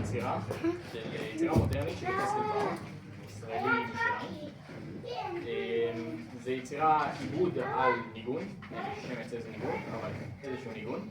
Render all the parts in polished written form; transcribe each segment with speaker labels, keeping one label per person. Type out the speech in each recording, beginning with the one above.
Speaker 1: יצירה, של יצירה מודרנית שנכנסת לבר, ישראלי שלנו. זה יצירה עיבוד על ניגון, שם יצא איזה ניגון, אבל איזשהו ניגון.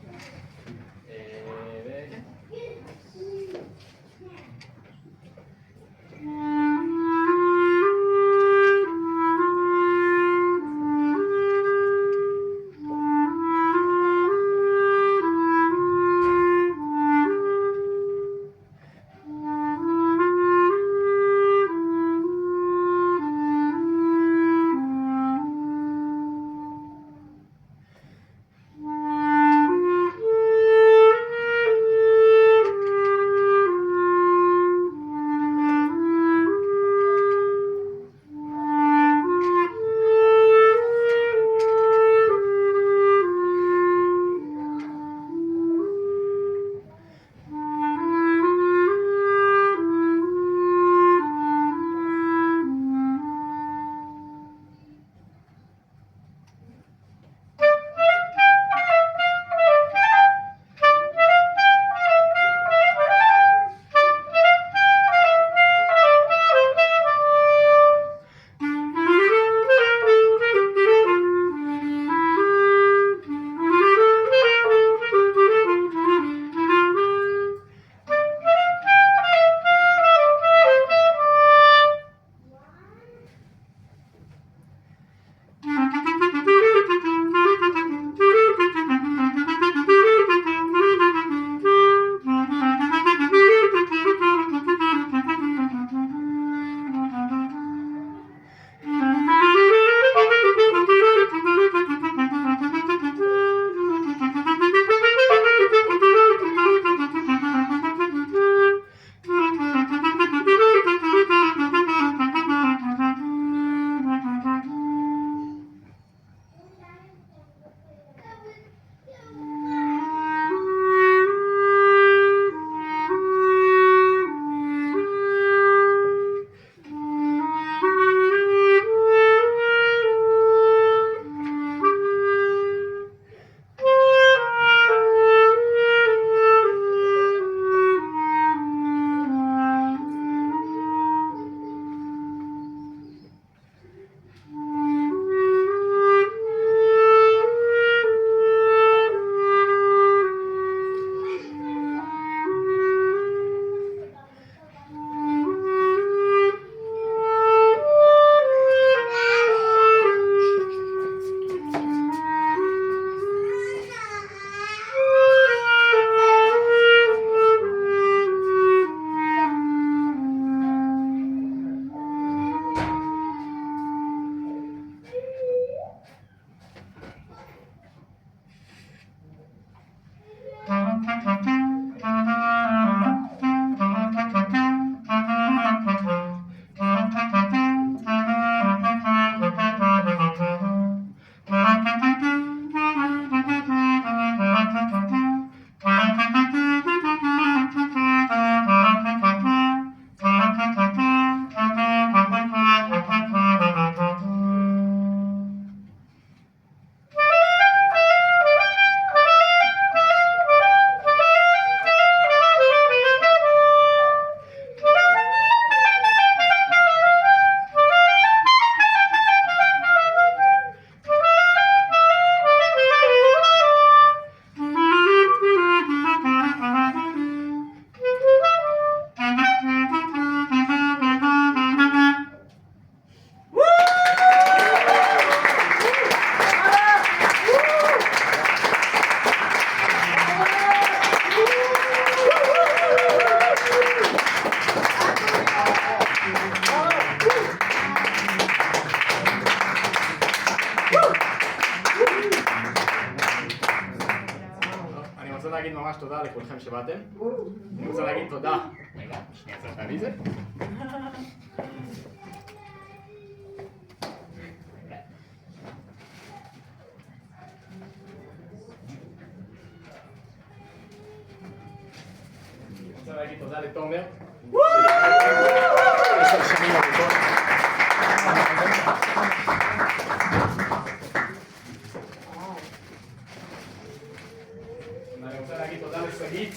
Speaker 1: וכן. להגיד ממש תודה לכולכם שבאתם. אני רוצה להגיד תודה. רגע, שנייה צריך להביא את זה. אני רוצה להגיד תודה לתומר. שנים ארוכות. אני רוצה להגיד תודה לשגית.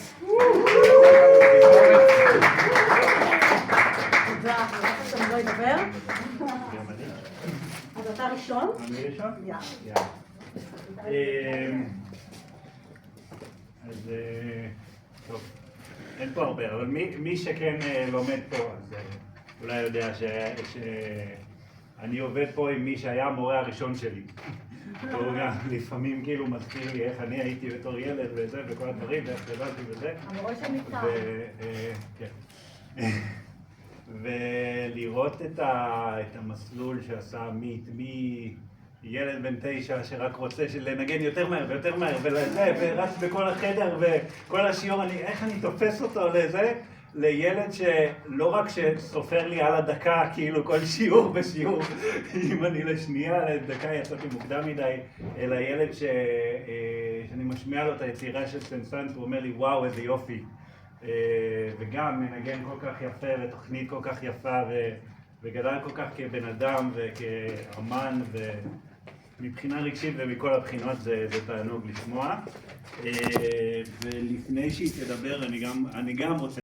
Speaker 2: ראשון?
Speaker 3: אני ראשון?
Speaker 2: יאללה.
Speaker 3: אז טוב, אין פה הרבה, אבל מי שכן לומד פה, אז אולי יודע שאני עובד פה עם מי שהיה המורה הראשון שלי. הוא גם לפעמים כאילו מזכיר לי איך אני הייתי בתור ילד וזה, וכל הדברים, ואיך גדלתי וזה.
Speaker 2: המורה של ניצן.
Speaker 3: כן. ולראות את המסלול שעשה מילד בן 9 שרק רוצה לנגן יותר מהר ויותר מהר ולזה, ורץ בכל החדר וכל השיעור, איך אני תופס אותו לזה, לילד שלא רק שסופר לי על הדקה, כאילו כל שיעור ושיעור, אם אני לשנייה, לדקה יצאתי מוקדם מדי, אלא ילד שאני משמיע לו את היצירה של סנסנס, הוא אומר לי וואו איזה יופי. וגם מנגן כל כך יפה ותוכנית כל כך יפה וגדל כל כך כבן אדם וכאמן ומבחינה רגשית ומכל הבחינות זה תענוג לשמוע. ולפני שהיא תדבר אני גם רוצה